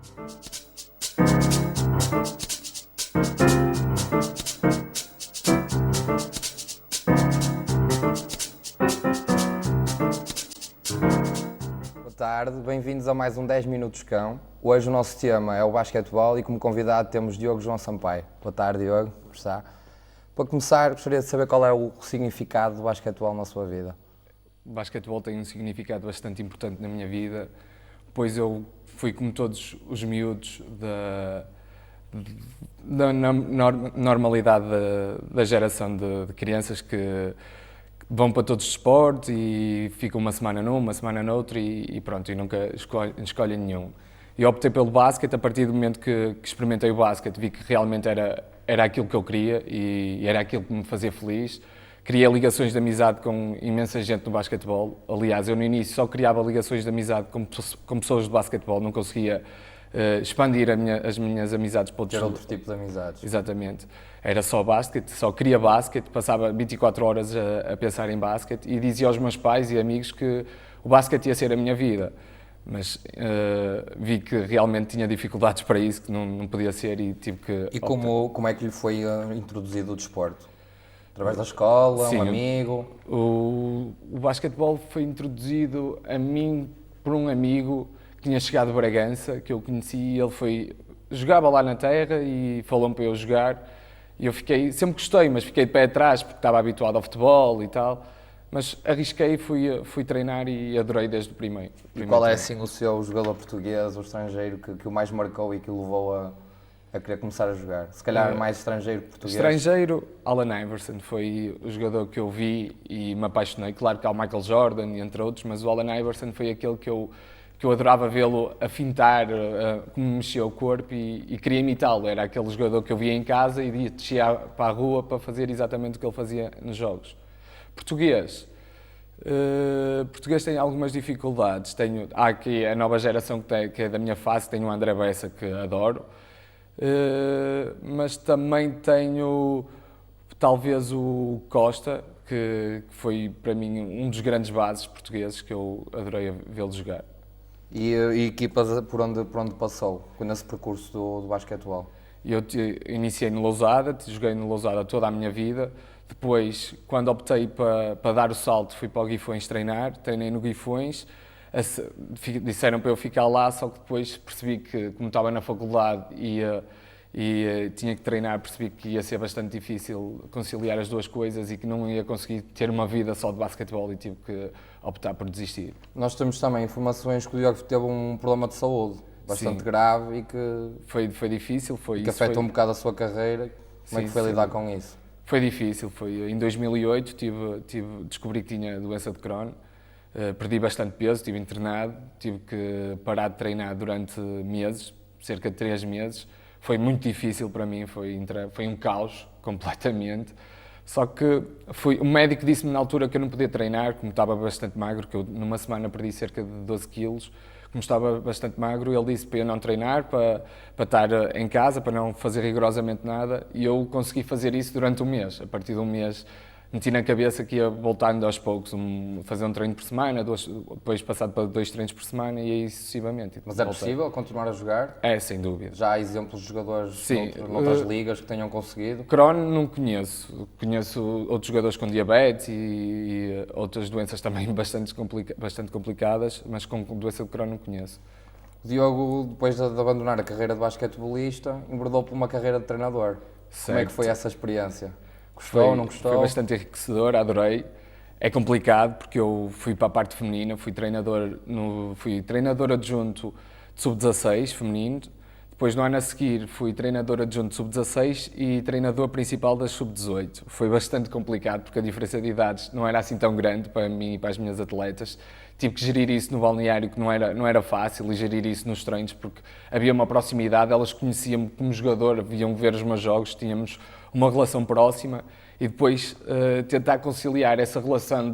Boa tarde, bem-vindos a mais um 10 Minutos Cão. Hoje o nosso tema é o basquetebol e como convidado temos Diogo João Sampaio. Boa tarde, Diogo. Como está? Para começar, gostaria de saber qual é o significado do basquetebol na sua vida. O basquetebol tem um significado bastante importante na minha vida, pois eu fui, como todos os miúdos, da normalidade da geração de crianças que vão para todos os esportes e ficam uma semana num, uma semana noutra e pronto, e nunca escolhem nenhum. E optei pelo basquete. A partir do momento que experimentei o basquete, vi que realmente era aquilo que eu queria e era aquilo que me fazia feliz. Criei ligações de amizade com imensa gente no basquetebol. Aliás, eu no início só criava ligações de amizade com pessoas de basquetebol, não conseguia expandir as minhas amizades para outro tipo de amizades. Exatamente. Era só basquete, só queria basquete, passava 24 horas a pensar em basquete e dizia aos meus pais e amigos que o basquete ia ser a minha vida. Mas vi que realmente tinha dificuldades para isso, que não podia ser e tive que... E como é que lhe foi introduzido o desporto? Através da escola, Sim, um amigo? O basquetebol foi introduzido a mim por um amigo que tinha chegado de Bragança, que eu conheci, e ele jogava lá na terra e falou-me para eu jogar. E eu sempre gostei, mas fiquei de pé atrás porque estava habituado ao futebol e tal. Mas arrisquei, fui treinar e adorei desde o primeiro. E qual é assim o seu jogador português ou estrangeiro que o mais marcou e que o levou a querer começar a jogar? Se calhar mais estrangeiro que português? Estrangeiro, Allen Iverson foi o jogador que eu vi e me apaixonei. Claro que há o Michael Jordan e entre outros, mas o Allen Iverson foi aquele que eu adorava vê-lo a fintar, como mexia o corpo e queria imitá-lo. Era aquele jogador que eu via em casa e descia para a rua para fazer exatamente o que ele fazia nos jogos. Português tem algumas dificuldades. Há aqui a nova geração que é da minha fase, tenho o André Bessa, que adoro, mas também tenho talvez o Costa, que foi para mim um dos grandes bases portugueses que eu adorei vê-lo jogar. E equipas por onde passou, nesse percurso do basquetebol? Eu iniciei no Lousada, joguei no Lousada toda a minha vida. Depois, quando optei para dar o salto, fui para o Guifões treinar, treinei no Guifões. Disseram para eu ficar lá, só que depois percebi que, como estava na faculdade e tinha que treinar, percebi que ia ser bastante difícil conciliar as duas coisas e que não ia conseguir ter uma vida só de basquetebol e tive que optar por desistir. Nós temos também informações que o Diogo teve um problema de saúde bastante grave e que... Foi difícil. Que afetou um bocado a sua carreira. Como é que foi lidar com isso? Foi difícil. Em 2008 descobri que tinha doença de Crohn. Perdi bastante peso, estive internado, tive que parar de treinar durante meses, cerca de 3 meses. Foi muito difícil para mim, foi um caos completamente. Só que o médico disse-me na altura que eu não podia treinar, como estava bastante magro, que eu numa semana perdi cerca de 12 quilos. Como estava bastante magro, ele disse para eu não treinar, para estar em casa, para não fazer rigorosamente nada, e eu consegui fazer isso durante um mês. A partir de um mês meti na cabeça que ia voltando aos poucos, fazer um treino por semana, depois passado para 2 treinos por semana e aí sucessivamente. Mas é possível continuar a jogar? É, sem dúvida. Já há exemplos de jogadores noutras ligas que tenham conseguido? Crohn não conheço. Conheço outros jogadores com diabetes e outras doenças também bastante complicadas, mas com doença de Crohn não conheço. O Diogo, depois de abandonar a carreira de basquetebolista, enbordou por uma carreira de treinador. Certo. Como é que foi essa experiência? Gostou, não gostou? Foi bastante enriquecedor, adorei. É complicado porque eu fui para a parte feminina, fui treinador adjunto de sub-16 feminino. Depois, no ano a seguir, fui treinador adjunto de sub-16 e treinador principal das sub-18. Foi bastante complicado porque a diferença de idades não era assim tão grande para mim e para as minhas atletas. Tive que gerir isso no balneário, que não era fácil, e gerir isso nos treinos, porque havia uma proximidade, elas conheciam-me como jogador, vinham ver os meus jogos, tínhamos uma relação próxima, e depois tentar conciliar essa relação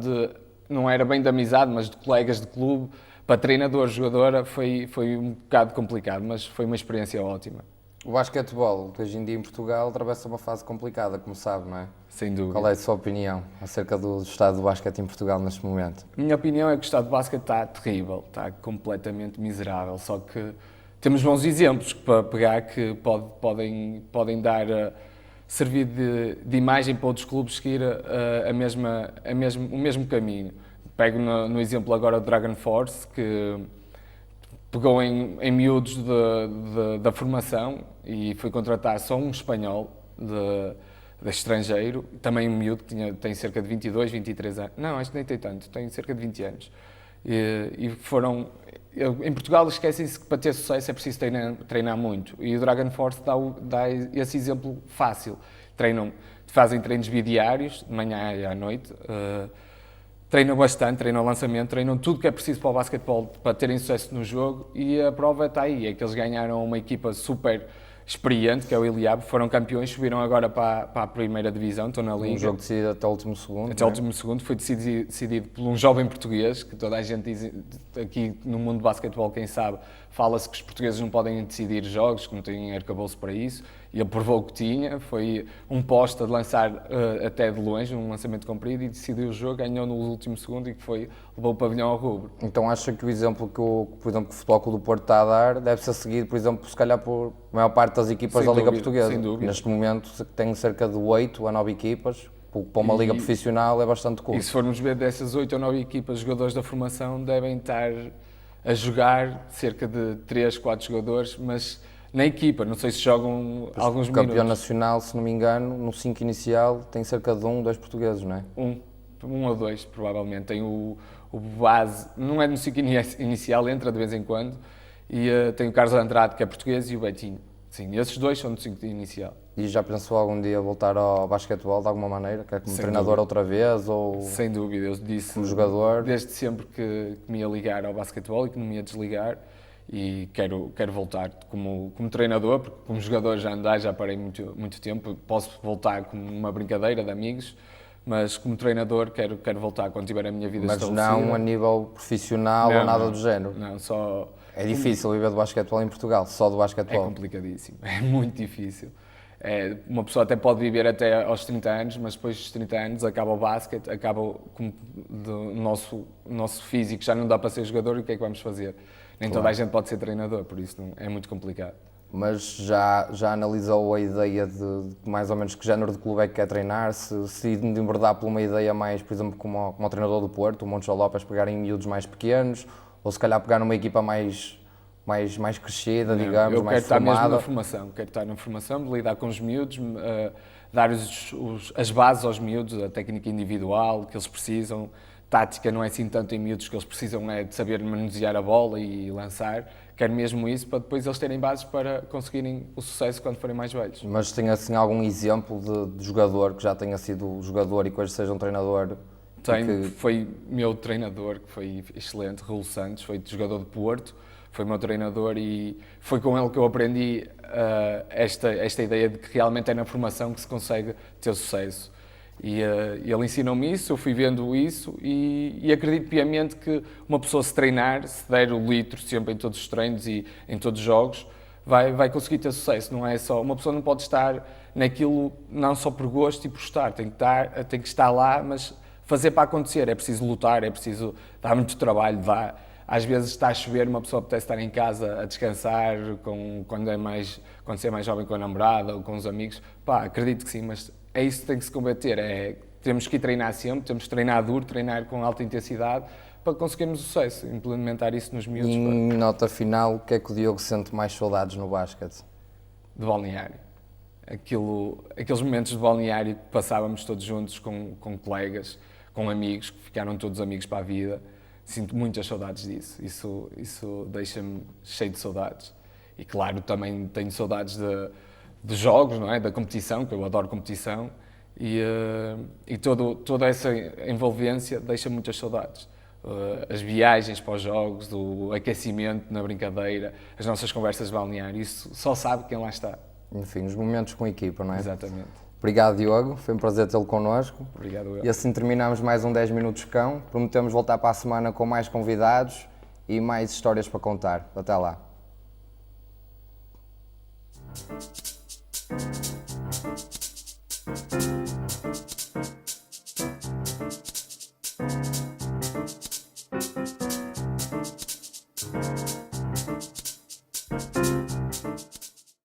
não era bem de amizade, mas de colegas de clube, para treinador, jogadora, foi um bocado complicado, mas foi uma experiência ótima. O basquetebol, que hoje em dia em Portugal, atravessa uma fase complicada, como sabe, não é? Sem dúvida. Qual é a sua opinião acerca do estado do basquete em Portugal neste momento? A minha opinião é que o estado do basquete está terrível, está completamente miserável, só que temos bons exemplos para pegar que podem dar, servir de imagem para outros clubes seguir o mesmo caminho. Pego no exemplo agora do Dragon Force, que pegou em miúdos da formação e foi contratar só um espanhol de estrangeiro, também um miúdo que tem cerca de 22, 23 anos. Não, acho que nem tem tanto, tem cerca de 20 anos. E foram... Em Portugal esquecem-se que para ter sucesso é preciso treinar muito. E o Dragon Force dá esse exemplo fácil. Fazem treinos bidiários, de manhã e à noite, treinam bastante, treinam lançamento, treinam tudo que é preciso para o basquetebol para terem sucesso no jogo e a prova está aí, é que eles ganharam uma equipa super experiente, que é o Eliab, foram campeões, subiram agora para a primeira divisão, estão na Liga. Um jogo decidido até o último segundo. Até o último segundo, foi decidido por um jovem português, que toda a gente diz, aqui no mundo do basquetebol, quem sabe, fala-se que os portugueses não podem decidir jogos, que não têm arcabouço para isso, e ele provou que tinha, foi um poste a lançar até de longe, um lançamento comprido, e decidiu o jogo, ganhou no último segundo e levou o pavilhão ao rubro. Então acha que o exemplo que por exemplo, que o Futebol Clube do Porto está a dar deve ser seguido, por exemplo, se calhar por a maior parte das equipas da Liga Portuguesa? Sem dúvida. Neste momento tem cerca de 8 a 9 equipas, para uma liga profissional é bastante curto. E se formos ver dessas 8 ou 9 equipas, os jogadores da formação devem estar a jogar cerca de 3, 4 jogadores, mas na equipa, não sei se jogam alguns minutos. O campeão nacional, se não me engano, no 5 inicial tem cerca de 2 portugueses, não é? Um ou dois, provavelmente. Tem o base, não é no 5 inicial, entra de vez em quando, e tem o Carlos Andrade, que é português, e o Betinho. Sim, esses dois são do 5 inicial. E já pensou algum dia voltar ao basquetebol de alguma maneira? Quer como Sem treinador dúvida. Outra vez? Ou Sem dúvida, eu disse como jogador? Desde sempre que me ia ligar ao basquetebol e que não me ia desligar, e quero voltar como treinador, porque como jogador já parei muito tempo, posso voltar como uma brincadeira de amigos, mas como treinador quero voltar quando tiver a minha vida estabelecida. Mas não a nível profissional ou nada do género? Não, só... É difícil viver do basquetebol em Portugal, só do É basquetebol. complicadíssimo, é muito difícil. Uma pessoa até pode viver até aos 30 anos, mas depois dos 30 anos acaba o basquete, acaba o nosso físico, já não dá para ser jogador, e o que é que vamos fazer? Nem toda a gente pode ser treinador, por isso é muito complicado. Mas já analisou a ideia de mais ou menos que género de clube é que quer treinar? Se de enverdar por uma ideia mais, por exemplo, como o treinador do Porto, o Montijo Lopes, pegar em miúdos mais pequenos, ou se calhar pegar numa equipa mais crescida, digamos, eu mais quero estar mesmo formada? na formação, quero estar na formação, lidar com os miúdos, dar as bases aos miúdos, a técnica individual que eles precisam. Tática não é assim tanto em miúdos, que eles precisam é de saber manusear a bola e lançar. Quero mesmo isso para depois eles terem bases para conseguirem o sucesso quando forem mais velhos. Mas tem assim algum exemplo de jogador que já tenha sido jogador e que hoje seja um treinador? Foi meu treinador, que foi excelente, Raul Santos, foi jogador de Porto, foi meu treinador e foi com ele que eu aprendi esta ideia de que realmente é na formação que se consegue ter sucesso. E ele ensinou-me isso, eu fui vendo isso e acredito piamente que uma pessoa se treinar, se der o litro sempre em todos os treinos e em todos os jogos, vai conseguir ter sucesso. Não é só, uma pessoa não pode estar naquilo não só por gosto e por estar, tem que estar lá, mas fazer para acontecer. É preciso lutar, é preciso dar muito trabalho, às vezes está a chover, uma pessoa apetece estar em casa a descansar, quando se é mais jovem, com a namorada ou com os amigos. Acredito que sim, mas é isso que tem que se combater. Temos que ir treinar sempre, temos que treinar duro, treinar com alta intensidade para conseguirmos o sucesso, implementar isso nos miúdos. Em nota final, o que é que o Diogo sente mais saudades no basquete? De balneário. Aqueles momentos de balneário que passávamos todos juntos com colegas, com amigos, que ficaram todos amigos para a vida. Sinto muitas saudades disso. Isso deixa-me cheio de saudades. E claro, também tenho saudades de jogos, não é? Da competição, que eu adoro competição. E toda essa envolvência deixa muitas saudades. As viagens para os jogos, o aquecimento na brincadeira, as nossas conversas de balneário, isso só sabe quem lá está. Enfim, os momentos com a equipa, não é? Exatamente. Obrigado, Diogo. Foi um prazer tê-lo connosco. Obrigado, eu. E assim terminamos mais um 10 Minutos Cão. Prometemos voltar para a semana com mais convidados e mais histórias para contar. Até lá.